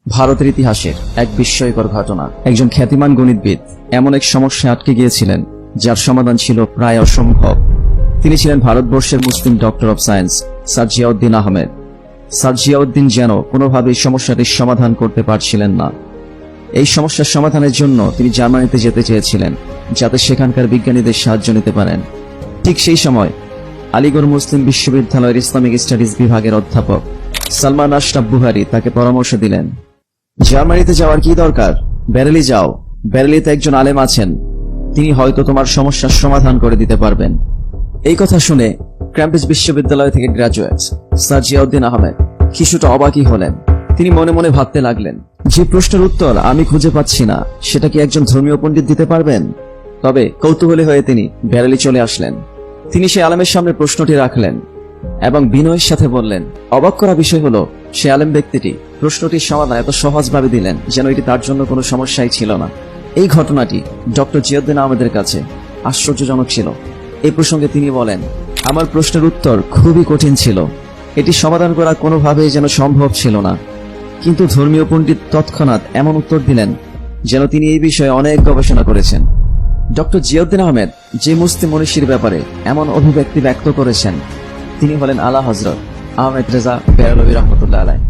ভারতের ইতিহাসের এক বিস্ময়কর ঘটনা। একজন খ্যাতিমান গণিতবিদ এমন এক সমস্যায় আটকে গিয়েছিলেন যার সমাধান ছিল প্রায় অসম্ভব। তিনি ছিলেন ভারতবর্ষের মুসলিম doctor of science sir Ziauddin Ahmed. Sir Ziauddin যেন কোনোভাবেই সমস্যাটির সমাধান করতে পারছিলেন না। এই সমস্যার সমাধানের জন্য তিনি জার্মানিতে যেতে চেয়েছিলেন, যাতে সেখানকার বিজ্ঞানীদের সাহায্য নিতে পারেন। ঠিক সেই সময় আলিগড় মুসলিম বিশ্ববিদ্যালয়ের ইসলামিক স্টাডিজ বিভাগের অধ্যাপক সালমান আশরাফ বুহারি তাকে পরামর্শ দিলেন, জার্মানিতে যাওয়ার কি দরকার, বেরেলি যাও। বেরেলিতে একজন আলেম আছেন, তিনি হয়তো তোমার সমস্যার সমাধান করে দিতে পারবেন। এই কথা শুনে ক্যাম্ব্রিজ বিশ্ববিদ্যালয় থেকে গ্রাজুয়েট স্যার জিয়াউদ্দিন আহমেদ কিছুটা অবাকই হলেন। তিনি মনে মনে ভাবতে লাগলেন, যে প্রশ্নের উত্তর আমি খুঁজে পাচ্ছি না, সেটা কি একজন ধর্মীয় পণ্ডিত দিতে পারবেন? তবে কৌতূহলী হয়ে তিনি বেরেলি চলে আসলেন। তিনি সেই আলেমের সামনে প্রশ্নটি রাখলেন এবং বিনয়ের সাথে বললেন। অবাক করা বিষয় হলো, সে আলেম ব্যক্তিটি প্রশ্নটির সমাধান এত সহজভাবে দিলেন যেন এটি তার জন্য কোনো সমস্যাই ছিল না। এই ঘটনাটি ডক্টর জিয়াউদ্দিন আহমেদের কাছে আশ্চর্যজনক ছিল। এই প্রসঙ্গে তিনি বলেন, আমার প্রশ্নের উত্তর খুবই কঠিন ছিল, এটি সমাধান করা কোনোভাবেই যেন সম্ভব ছিল না, কিন্তু ধর্মীয় পণ্ডিত তৎক্ষণাৎ এমন উত্তর দিলেন যেন তিনি এই বিষয়ে অনেক গবেষণা করেছেন। ডক্টর জিয়াউদ্দিন আহমেদ যে মুসলিম মনীষীর ব্যাপারে এমন অভিব্যক্তি ব্যক্ত করেছেন, তিনি হলেন আলা হযরত আহমেদ রেজা বেরলভী রহমতুল্লাহ আলাইহ।